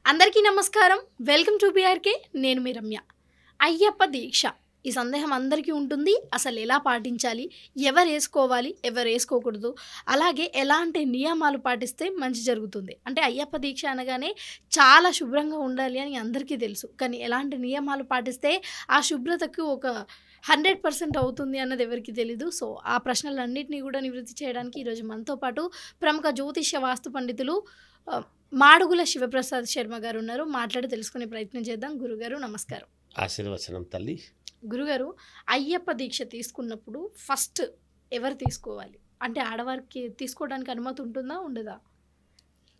అందరికీ నమస్కారం. Welcome to BRK. నేను మీ రమ్య. అయ్యప్ప దీక్ష ఈ సందేహం అందరికీ ఉంటుంది. అసలు ఎలా పాటించాలి, ఎవరు వేసుకోవాలి, ఎవరు వేసుకోకూడదు, అలాగే ఎలాంటి నియమాలు పాటిస్తే మంచి జరుగుతుంది. అంటే అయ్యప్ప దీక్ష అనగానే చాలా శుభ్రంగా ఉండాలి అని అందరికీ తెలుసు. కానీ ఎలాంటి నియమాలు పాటిస్తే ఆ శుభ్రతకు ఒక 100% అవుతుంది అన్నది ఎవరికి తెలీదు. సో ఆ ప్రశ్నలన్నింటినీ కూడా నివృత్తి చేయడానికి ఈరోజు మనతో పాటు ప్రముఖ జ్యోతిష్య వాస్తు పండితులు మాడుగుల శివప్రసాద్ శర్మ గారు ఉన్నారు. మాట్లాడి తెలుసుకునే ప్రయత్నం చేద్దాం. గురుగారు నమస్కారం. ఆశీర్వచనం తల్లి. గురుగారు, అయ్యప్ప దీక్ష తీసుకున్నప్పుడు ఫస్ట్ ఎవరు తీసుకోవాలి? అంటే ఆడవారికి తీసుకోవడానికి అనుమతి ఉంటుందా, ఉండదా?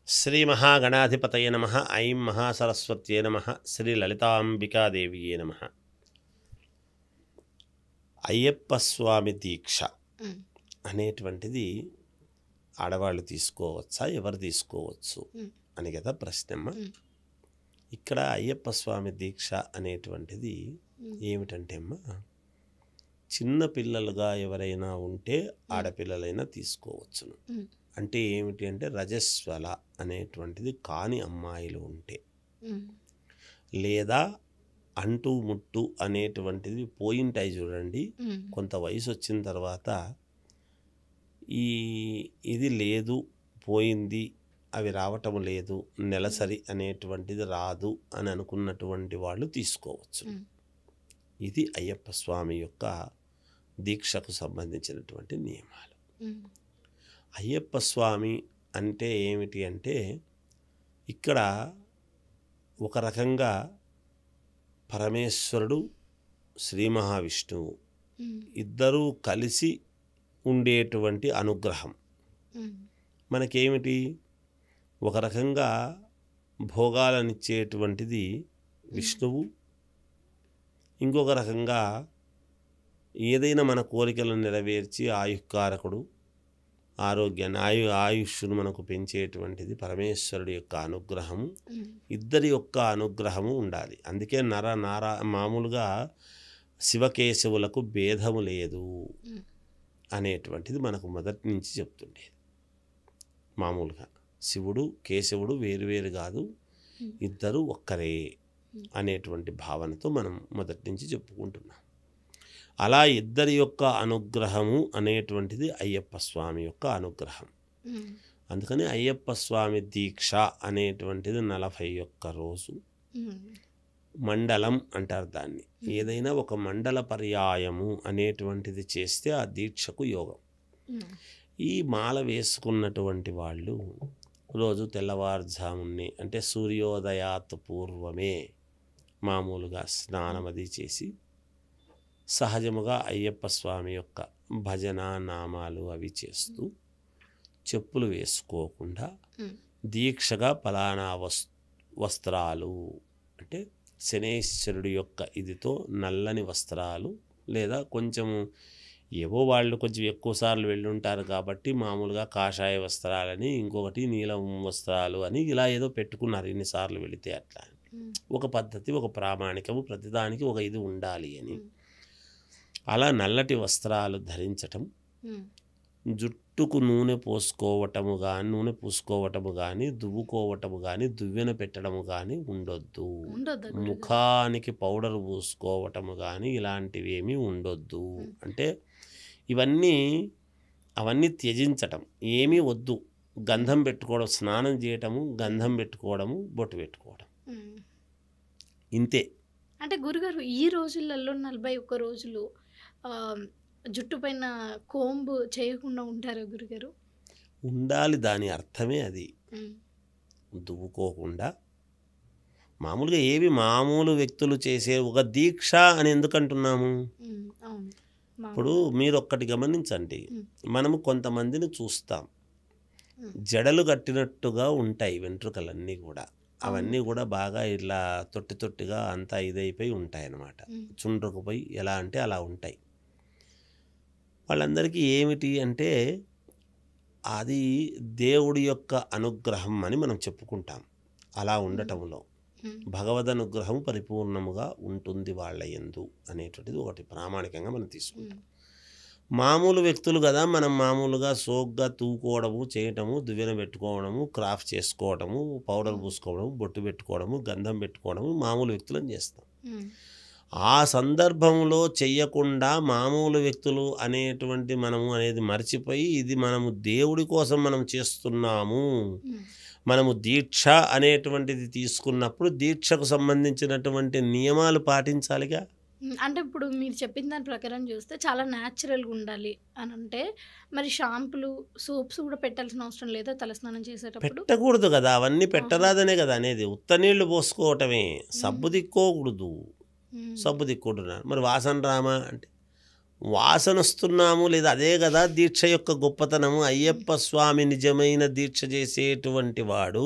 శ్రీ మహాగణాధిపతయ నమః. ఐం మహాసరస్వత్యే నమః. శ్రీ లలితాంబికాదేవియే నమః. అయ్యప్ప స్వామి దీక్ష అనేటువంటిది ఆడవాళ్ళు తీసుకోవచ్చా, ఎవరు తీసుకోవచ్చు అని కదా ప్రశ్నమ్మ. ఇక్కడ అయ్యప్ప స్వామి దీక్ష అనేటువంటిది ఏమిటంటే అమ్మ, చిన్న పిల్లలుగా ఎవరైనా ఉంటే ఆడపిల్లలైనా తీసుకోవచ్చును. అంటే ఏమిటి అంటే రజస్వల అనేటువంటిది కాని అమ్మాయిలు ఉంటే, లేదా అంటూ ముట్టు అనేటువంటిది పోయింటాయి చూడండి. కొంత వయసు వచ్చిన తర్వాత ఇది లేదు, పోయింది, అవి రావటం లేదు, నెలసరి అనేటువంటిది రాదు అని అనుకున్నటువంటి వాళ్ళు తీసుకోవచ్చు. ఇది అయ్యప్ప స్వామి యొక్క దీక్షకు సంబంధించినటువంటి నియమాలు. అయ్యప్ప స్వామి అంటే ఏమిటి అంటే, ఇక్కడ ఒక రకంగా పరమేశ్వరుడు, శ్రీ మహావిష్ణువు ఇద్దరూ కలిసి ఉండేటువంటి అనుగ్రహం. మనకేమిటి, ఒక రకంగా భోగాలనిచ్చేటువంటిది విష్ణువు, ఇంకొక రకంగా ఏదైనా మన కోరికలను నెరవేర్చి ఆయుష్కారకుడు, ఆరోగ్యాన్ని ఆయుష్ను మనకు పెంచేటువంటిది పరమేశ్వరుడి యొక్క అనుగ్రహము. ఇద్దరి యొక్క అనుగ్రహము ఉండాలి. అందుకే మామూలుగా శివకేశవులకు భేదము లేదు అనేటువంటిది మనకు మొదటి నుంచి చెప్తుండేది. మామూలుగా శివుడు కేశవుడు వేరువేరు కాదు, ఇద్దరు ఒక్కరే అనేటువంటి భావనతో మనం మొదటి నుంచి చెప్పుకుంటున్నాం. అలా ఇద్దరి యొక్క అనుగ్రహము అనేటువంటిది అయ్యప్ప స్వామి యొక్క అనుగ్రహం. అందుకని అయ్యప్ప స్వామి దీక్ష అనేటువంటిది 41 రోజు మండలం అంటారు దాన్ని. ఏదైనా ఒక మండల పర్యాయము అనేటువంటిది చేస్తే ఆ దీక్షకు యోగం. ఈ మాల వేసుకున్నటువంటి వాళ్ళు రోజు తెల్లవారుజామునే, అంటే సూర్యోదయాత్ పూర్వమే మామూలుగా స్నానం అది చేసి సహజముగా అయ్యప్ప స్వామి యొక్క భజన నామాలు అవి చేస్తూ చెప్పులు వేసుకోకుండా దీక్షగా ఫలానా వస్త్రాలు, అంటే శనేశ్వరుడి యొక్క ఇదితో నల్లని వస్త్రాలు, లేదా కొంచెము ఏవో వాళ్ళు కొంచెం ఎక్కువ సార్లు వెళ్ళుంటారు కాబట్టి మామూలుగా కాషాయ వస్త్రాలని, ఇంకొకటి నీలం వస్త్రాలు అని ఇలా ఏదో పెట్టుకున్నారు. ఎన్నిసార్లు వెళితే అట్లా ఒక పద్ధతి, ఒక ప్రామాణికము, ప్రతిదానికి ఒక ఇది ఉండాలి అని అలా నల్లటి వస్త్రాలు ధరించటం, జుట్టుకు నూనె పూసుకోవటము కానీ దువ్వుకోవటము కానీ దువ్వెన పెట్టడము కానీ ఉండొద్దు. ముఖానికి పౌడర్ పూసుకోవటము కానీ ఇలాంటివి ఏమీ ఉండొద్దు. అంటే అవన్నీ త్యజించటం, ఏమీ వద్దు. గంధం పెట్టుకోవడం, స్నానం చేయటము, గంధం పెట్టుకోవడము, బొట్టు పెట్టుకోవడం, ఇంతే. అంటే గురుగారు, ఈ రోజులలో 41 రోజులు జుట్టు పైన కోంబు చేయకుండా ఉంటారా గురుగారు? ఉండాలి, దాని అర్థమే అది. దువ్వుకోకుండా మామూలుగా ఏవి మామూలు వ్యక్తులు చేసే ఒక దీక్ష అని ఎందుకంటున్నాము? ఇప్పుడు మీరు ఒక్కటి గమనించండి, మనము కొంతమందిని చూస్తాం, జడలు కట్టినట్టుగా ఉంటాయి వెంట్రుకలన్నీ కూడా. అవన్నీ కూడా బాగా ఇలా తొట్టిగా అంతా ఇదైపోయి ఉంటాయి అన్నమాట. చుండ్రుకుపోయి ఎలా అంటే అలా ఉంటాయి. వాళ్ళందరికీ ఏమిటి అంటే అది దేవుడి యొక్క అనుగ్రహం అని మనం చెప్పుకుంటాం. అలా ఉండటంలో భగవద్ అనుగ్రహం పరిపూర్ణముగా ఉంటుంది వాళ్ళ యందు అనేటువంటిది ఒకటి ప్రామాణికంగా మనం తీసుకుంటాం. మామూలు వ్యక్తులు కదా, మనం మామూలుగా సోగ్గా తూకోవడము, చేయటము, దువ్వెన పెట్టుకోవడము, క్రాఫ్ట్ చేసుకోవడము, పౌడర్ పూసుకోవడము, బొట్టు పెట్టుకోవడము, గంధం పెట్టుకోవడము మామూలు వ్యక్తులను చేస్తాం. ఆ సందర్భంలో చెయ్యకుండా మామూలు వ్యక్తులు అనేటువంటి మనము అనేది మర్చిపోయి, ఇది మనము దేవుడి కోసం మనం చేస్తున్నాము, మనము దీక్ష అనేటువంటిది తీసుకున్నప్పుడు దీక్షకు సంబంధించినటువంటి నియమాలు పాటించాలిగా. అంటే ఇప్పుడు మీరు చెప్పిన దాని ప్రకారం చూస్తే చాలా న్యాచురల్గా ఉండాలి అని అంటే, మరి షాంపులు సోప్స్ కూడా పెట్టాల్సిన అవసరం లేదా తలస్నానం చేసేటప్పుడు? పెట్టకూడదు కదా, అవన్నీ పెట్టరాదనే కదా అనేది. ఉత్త నీళ్లు పోసుకోవటమే, సబ్బు దిక్కోకూడదు. సబ్బు దిక్కుంటున్నాను మరి వాసన రామా అంటే, వాసన వస్తున్నాము లేదా, అదే కదా దీక్ష యొక్క గొప్పతనము. అయ్యప్ప స్వామి నిజమైన దీక్ష చేసేటువంటి వాడు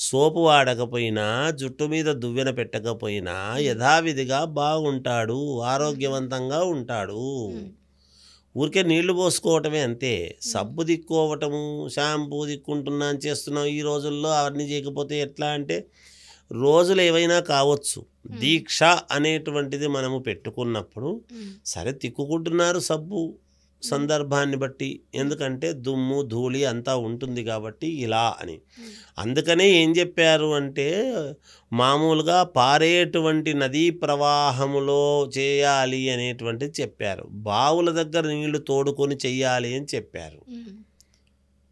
సోపు వాడకపోయినా, జుట్టు మీద దువ్వెన పెట్టకపోయినా యథావిధిగా బాగుంటాడు, ఆరోగ్యవంతంగా ఉంటాడు. ఊరికే నీళ్లు పోసుకోవటమే అంతే. సబ్బు దిక్కోవటము, షాంపూ దిక్కుంటున్నా అని చేస్తున్నాం ఈ రోజుల్లో. అవన్నీ చేయకపోతే ఎట్లా అంటే, రోజులు ఏవైనా కావచ్చు, దీక్ష అనేటువంటిది మనము పెట్టుకున్నప్పుడు సరే తిక్కుకుంటున్నారు సబ్బు సందర్భాన్ని బట్టి, ఎందుకంటే దుమ్ము ధూళి అంతా ఉంటుంది కాబట్టి ఇలా అని. అందుకనే ఏం చెప్పారు అంటే, మామూలుగా పారేటువంటి నదీ ప్రవాహములో చేయాలి అనేటువంటిది చెప్పారు. బావుల దగ్గర నీళ్లు తోడుకొని చెయ్యాలి అని చెప్పారు.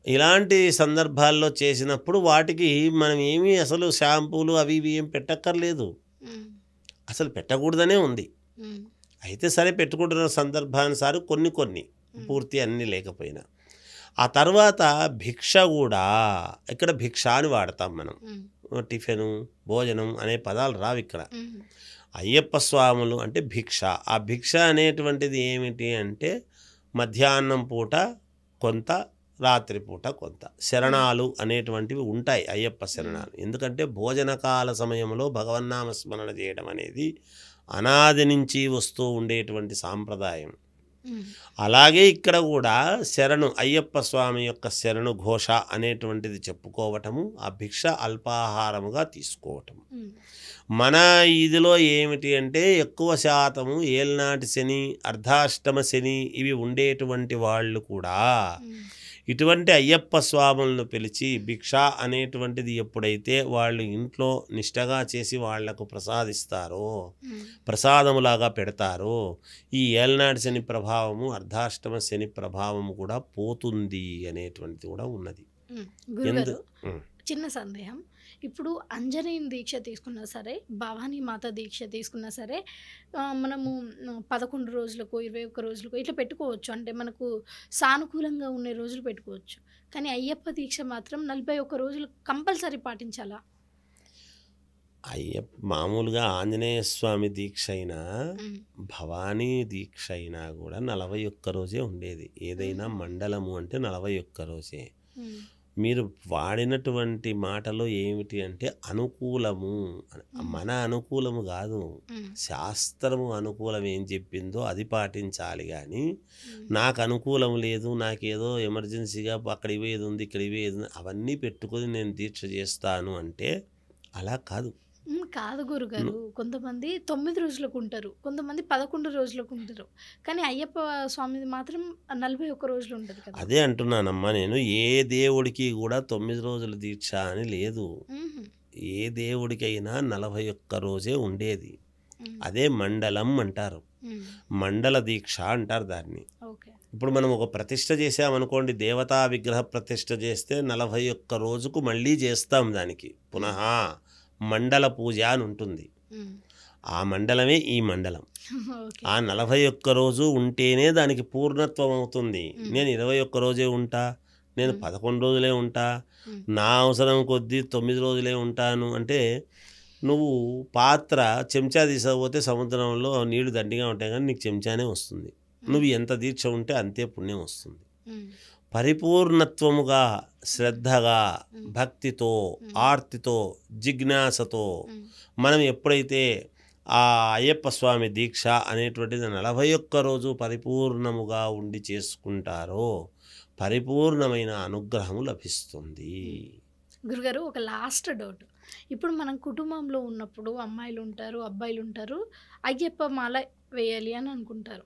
ఇలాంటి సందర్భాల్లో చేసినప్పుడు వాటికి మనం ఏమీ అసలు షాంపూలు అవి ఇవి ఏం పెట్టక్కర్లేదు, అసలు పెట్టకూడదనే ఉంది. అయితే సరే పెట్టుకుంటున్న సందర్భానుసారి కొన్ని పూర్తి అన్నీ లేకపోయినా. ఆ తర్వాత భిక్ష కూడా, ఇక్కడ భిక్ష అని వాడతాం మనం. టిఫిను, భోజనం అనే పదాలు రావు ఇక్కడ. అయ్యప్ప స్వాములు అంటే భిక్ష. ఆ భిక్ష అనేటువంటిది ఏమిటి అంటే, మధ్యాహ్నం పూట కొంత, రాత్రిపూట కొంత శరణాలు అనేటువంటివి ఉంటాయి. అయ్యప్ప శరణాలు ఎందుకంటే భోజనకాల సమయంలో భగవన్నామ స్మరణ చేయడం అనేది అనాది నుంచి వస్తూ ఉండేటువంటి సాంప్రదాయం. అలాగే ఇక్కడ కూడా శరణు, అయ్యప్ప స్వామి యొక్క శరణు ఘోష అనేటువంటిది చెప్పుకోవటము, ఆ భిక్ష అల్పాహారముగా తీసుకోవటము. మన ఇదిలో ఏమిటి అంటే, ఎక్కువ శాతము ఏల్నాటి శని, అర్ధాష్టమ శని ఇవి ఉండేటువంటి వాళ్ళు కూడా ఇటువంటి అయ్యప్ప స్వాములను పిలిచి భిక్ష అనేటువంటిది ఎప్పుడైతే వాళ్ళు ఇంట్లో నిష్టగా చేసి వాళ్లకు ప్రసాదిస్తారో, ప్రసాదములాగా పెడతారో, ఈ ఏల్నాటి శని ప్రభావము, అర్ధాష్టమ శని ప్రభావము కూడా పోతుంది అనేటువంటిది కూడా ఉన్నది. చిన్న సందేహం, ఇప్పుడు అంజనేయుని దీక్ష తీసుకున్నా సరే, భవానీ మాత దీక్ష తీసుకున్నా సరే, మనము 11 రోజులకు 21 రోజులకు ఇట్లా పెట్టుకోవచ్చు. అంటే మనకు సానుకూలంగా ఉండే రోజులు పెట్టుకోవచ్చు. కానీ అయ్యప్ప దీక్ష మాత్రం 41 రోజులు కంపల్సరీ పాటించాలా? మామూలుగా ఆంజనేయ స్వామి దీక్ష అయినా, భవానీ దీక్ష అయినా కూడా 41 రోజే ఉండేది. ఏదైనా మండలము అంటే 41 రోజే. మీరు వాడినటువంటి మాటలో ఏమిటి అంటే అనుకూలము, మన అనుకూలము కాదు, శాస్త్రము అనుకూలం ఏం చెప్పిందో అది పాటించాలి. కానీ నాకు అనుకూలం లేదు, నాకేదో ఎమర్జెన్సీగా అక్కడ ఇవేది ఉంది, ఇక్కడ ఇవేది ఉంది, అవన్నీ పెట్టుకొని నేను దీక్ష చేస్తాను అంటే అలా కాదు. కాదు గురుగారు, కొంతమంది 9 రోజులకు ఉంటారు, కొంతమంది 11 రోజులకు ఉంటారు. కానీ అయ్యప్ప స్వామిది మాత్రం 41 రోజులు ఉంటుంది కదా. అదే అంటున్నానమ్మా నేను, ఏ దేవుడికి కూడా 9 రోజుల దీక్ష అని లేదు. ఏ దేవుడికైనా 41 రోజే ఉండేది. అదే మండలం అంటారు, మండల దీక్ష అంటారు దాన్ని. ఇప్పుడు మనం ఒక ప్రతిష్ఠ చేసామనుకోండి, దేవతా విగ్రహ ప్రతిష్ఠ చేస్తే 41 రోజుకు మళ్ళీ చేస్తాం దానికి పునః మండల పూజ అని ఉంటుంది. ఆ మండలమే ఈ మండలం. ఆ 41 రోజు ఉంటేనే దానికి పూర్ణత్వం అవుతుంది. నేను 21 రోజే ఉంటా, నేను 11 రోజులే ఉంటా, నా అవసరం కొద్దీ 9 రోజులే ఉంటాను అంటే, నువ్వు పాత్ర చెంచా తీసుకపోతే సముద్రంలో నీళ్లు దండిగా ఉంటాయి కానీ నీకు చెంచానే వస్తుంది. నువ్వు ఎంత దీక్ష ఉంటే అంతే పుణ్యం వస్తుంది. పరిపూర్ణత్వముగా, శ్రద్ధగా, భక్తితో, ఆర్తితో, జిజ్ఞాసతో మనం ఎప్పుడైతే ఆ అయ్యప్ప స్వామి దీక్ష అనేటువంటిది 41 రోజు పరిపూర్ణముగా ఉండి చేసుకుంటారో పరిపూర్ణమైన అనుగ్రహము లభిస్తుంది. గురుగారు, ఒక లాస్ట్ డౌట్. ఇప్పుడు మనం కుటుంబంలో ఉన్నప్పుడు అమ్మాయిలు ఉంటారు, అబ్బాయిలు ఉంటారు, అయ్యప్ప మాల వేయాలి అని అనుకుంటారు.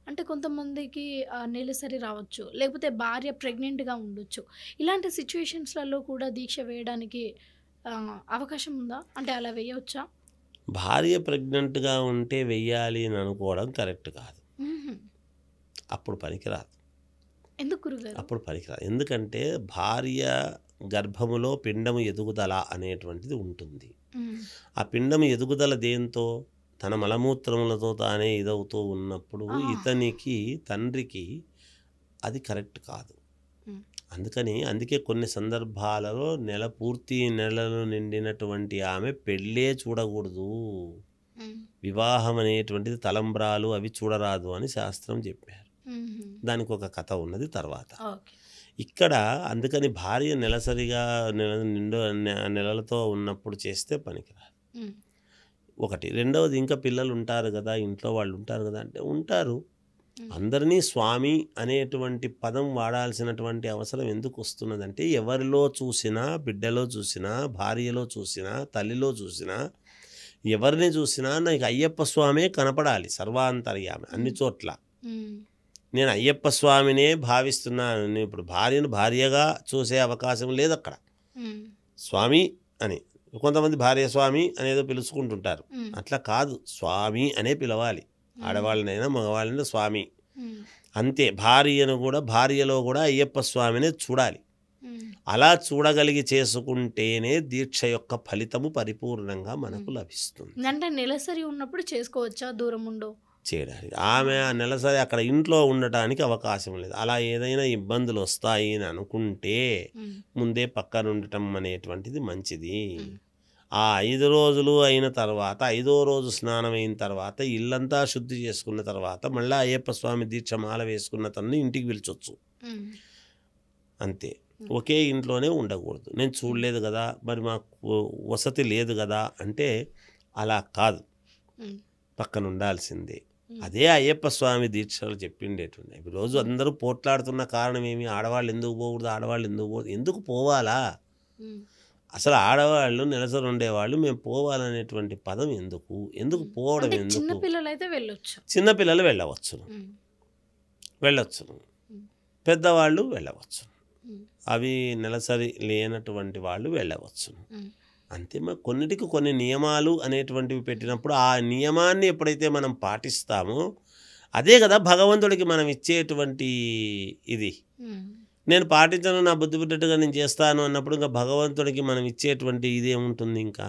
అంటే కొంతమందికి నెలసరి రావచ్చు, లేకపోతే భార్య ప్రెగ్నెంట్‌గా ఉండొచ్చు. ఇలాంటి సిట్యుయేషన్స్‌లలో కూడా దీక్ష వేయడానికి అవకాశం ఉందా? అంటే అలా వేయవచ్చా? భార్య ప్రెగ్నెంట్‌గా ఉంటే వెయ్యాలి అని అనుకోవడం కరెక్ట్ కాదు. హుహు. అప్పుడు పనికిరాదు. ఎందుకు గురుగారు? అప్పుడు పనికిరాదు. ఎందుకంటే భార్య గర్భములో పిండము ఎదుగుదల అనేటువంటిది ఉంటుంది. హ్మ్. ఆ పిండము ఎదుగుదల దేంతో? తన మలమూత్రములతో తానే ఇదవుతూ ఉన్నప్పుడు ఆ! ఇతనికి తండ్రికి అది కరెక్ట్ కాదు. హ్మ్. అందుకే కొన్ని సందర్భాలలో పూర్తి నెలలు నిండినటువంటి ఆమె పెళ్ళే చూడకూడదు. హ్మ్. వివాహం అనేటువంటిది తలంబ్రాలు అవి చూడరాదు అని శాస్త్రం చెప్పారు. హుహు. దానికి ఒక కథ ఉన్నది తర్వాత. ఓకే. ఇక్కడ అందుకని భార్య నెలసరిగా నెలలతో ఉన్నప్పుడు చేస్తే పనికిరాదు. హ్మ్. ఒకటి. రెండవది ఇంకా పిల్లలు ఉంటారు కదా, ఇంట్లో వాళ్ళు ఉంటారు కదా అంటే ఉంటారు. హ్మ్. అందరినీ స్వామి అనేటువంటి పదం వాడాల్సినటువంటి అవసరం ఎందుకు వస్తున్నదంటే ఎవరిలో చూసినా, బిడ్డలో చూసినా, భార్యలో చూసినా, తల్లిలో చూసినా, ఎవరిని చూసినా నాకు అయ్యప్ప స్వామే కనపడాలి సర్వాంతర్యామి అన్ని చోట్ల. హ్మ్. నేను అయ్యప్ప స్వామినే భావిస్తున్నాను. నేను ఇప్పుడు భార్యను భార్యగా చూసే అవకాశం లేదు అక్కడ. హ్మ్. స్వామి అని కొంతమంది భార్య స్వామి అనేదో పిలుచుకుంటుంటారు. హ్మ్. అట్లా కాదు, స్వామి అనే పిలవాలి. ఆడవాళ్ళనైనా మగవాళ్ళనైనా స్వామి హ్మ్. అంతే. భార్యలో కూడా అయ్యప్ప స్వామినే చూడాలి. హ్మ్. అలా చూడగలిగి చేసుకుంటేనే దీక్ష యొక్క ఫలితము పరిపూర్ణంగా మనకు లభిస్తుంది. అంటే నెలసరి ఉన్నప్పుడు చేసుకోవచ్చా దూరం ఉండో? చేయడానికి ఆమె ఆ నెలసరి అక్కడ ఇంట్లో ఉండటానికి అవకాశం లేదు. అలా ఏదైనా ఇబ్బందులు వస్తాయి అని అనుకుంటే హ్మ్. ముందే పక్కన ఉండటం అనేటువంటిది మంచిది. హ్మ్. ఆ 5 రోజులు అయిన తర్వాత 5వ రోజు స్నానం అయిన తర్వాత ఇల్లంతా శుద్ధి చేసుకున్న తర్వాత మళ్ళీ అయ్యప్ప స్వామి దీక్ష మాల వేసుకున్న తనని ఇంటికి పిలిచొచ్చు. హ్మ్. అంతే. ఒకే ఇంట్లోనే ఉండకూడదు. నేను చూడలేదు కదా, మరి మాకు వసతి లేదు కదా అంటే అలా కాదు, హ్మ్. పక్కన ఉండాల్సిందే. అదే అయ్యప్ప స్వామి దీక్షలు చెప్పిండేటువంటి. ఈరోజు అందరూ పోట్లాడుతున్న కారణం ఏమి? ఆడవాళ్ళు ఎందుకు పోకూడదు, ఆడవాళ్ళు ఎందుకు పోకూడదు? ఎందుకు పోవాలా? హ్మ్. అసలు ఆడవాళ్ళు నెలసరి ఉండేవాళ్ళు మేము పోవాలనేటువంటి పదం ఎందుకు? ఎందుకు పోవడం అంటే చిన్న ఎందుకు? పిల్లలైతే వెళ్ళొచ్చు. చిన్నపిల్లలు వెళ్ళవచ్చును, హ్మ్. వెళ్ళొచ్చును. హ్మ్. పెద్దవాళ్ళు వెళ్ళవచ్చు. హ్మ్. అవి నెలసరి లేనటువంటి వాళ్ళు వెళ్ళవచ్చును. హ్మ్. అంతే. మరి కొన్నిటికి కొన్ని నియమాలు అనేటువంటివి పెట్టినప్పుడు ఆ నియమాన్ని ఎప్పుడైతే మనం పాటిస్తామో అదే కదా భగవంతుడికి మనం ఇచ్చేటువంటి ఇది. హ్మ్. నేను పాటించను, నా బుద్ధి పుట్టట్టుగా నేను చేస్తాను అన్నప్పుడు ఇంకా భగవంతుడికి మనం ఇచ్చేటువంటి ఇదేముంటుంది ఇంకా?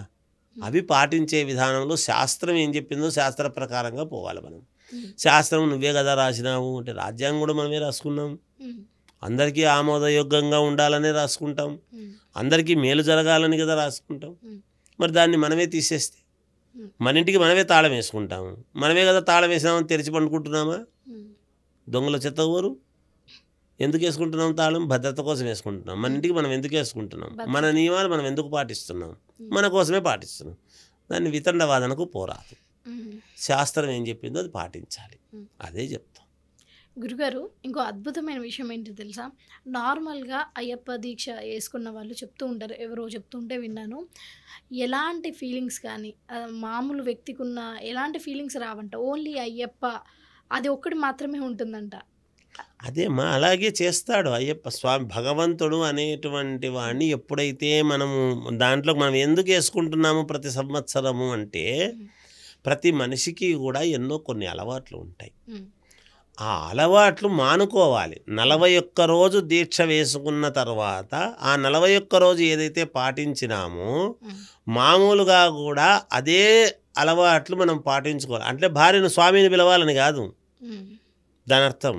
అవి పాటించే విధానంలో శాస్త్రం ఏం చెప్పిందో శాస్త్ర ప్రకారంగా పోవాలి మనం. హ్మ్. శాస్త్రం నువ్వే కదా రాసినావు అంటే రాజ్యాంగం కూడా మనమే రాసుకున్నాం. హ్మ్. అందరికీ ఆమోదయోగ్యంగా ఉండాలనే రాసుకుంటాం. హ్మ్. అందరికీ మేలు జరగాలని కదా రాసుకుంటాం. హ్మ్. మరి దాన్ని మనమే తీసేస్తే హ్మ్. మన ఇంటికి మనమే తాళం వేసుకుంటాము. మనమే కదా తాళం వేసినామని తెరిచి పండుకుంటున్నామా? హ్మ్. దొంగల చెత్త ఊరు ఎందుకు వేసుకుంటున్నాం తాళం? భద్రత కోసం వేసుకుంటున్నాం. మన ఇంటికి మనం ఎందుకు వేసుకుంటున్నాం? మన నియమాలు మనం ఎందుకు పాటిస్తున్నాం? మన కోసమే పాటిస్తున్నాం. దాన్ని వితండవాదనకు పోరాదు. హ్మ్. శాస్త్రం ఏం చెప్పిందో అది పాటించాలి. హ్మ్. అదే చెప్తాం. గురుగారు, ఇంకో అద్భుతమైన విషయం ఏంటో తెలుసా? నార్మల్‌గా అయ్యప్ప దీక్ష యేసుకున్న వాళ్ళు చెప్తూ ఉంటారు. ఎవరో చెప్తుంటే విన్నాను. ఎలాంటి ఫీలింగ్స్ కానీ మామూలు వ్యక్తికున్న ఎలాంటి ఫీలింగ్స్ రావంట. ఓన్లీ అయ్యప్ప అది ఒక్కటి మాత్రమే ఉంటుందంట. అదేమ్మా, అలాగే చేస్తాడు అయ్యప్ప స్వామి. భగవంతుడు అనేటువంటి వాడిని ఎప్పుడైతే మనము దాంట్లో మనం ఎందుకు వేసుకుంటున్నాము ప్రతి సంవత్సరము అంటే హ్మ్. ప్రతి మనిషికి కూడా ఎన్నో కొన్ని అలవాట్లు ఉంటాయి. హ్మ్. ఆ అలవాట్లు మానుకోవాలి. 41 రోజు దీక్ష వేసుకున్న తర్వాత ఆ 41 రోజు ఏదైతే పాటించినామో హ్మ్. మామూలుగా కూడా అదే అలవాట్లు మనం పాటించుకోవాలి. అంటే భార్యను స్వామిని పిలవాలని కాదు హ్మ్. దాని అర్థం.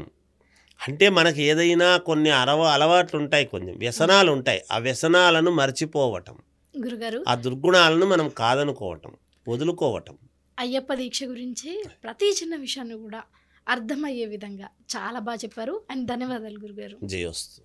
అంటే మనకి ఏదైనా కొన్ని అలవాట్లు ఉంటాయి, కొంచెం వ్యసనాలు ఉంటాయి. ఆ వ్యసనాలను మర్చిపోవటం, గురుగారు, ఆ దుర్గుణాలను మనం కాదనుకోవటం, వదులుకోవటం. అయ్యప్ప దీక్ష గురించి ప్రతి చిన్న విషయాన్ని కూడా అర్థమయ్యే విధంగా చాలా బాగా చెప్పారు. అండ్ ధన్యవాదాలు గురుగారు. జయోస్తు.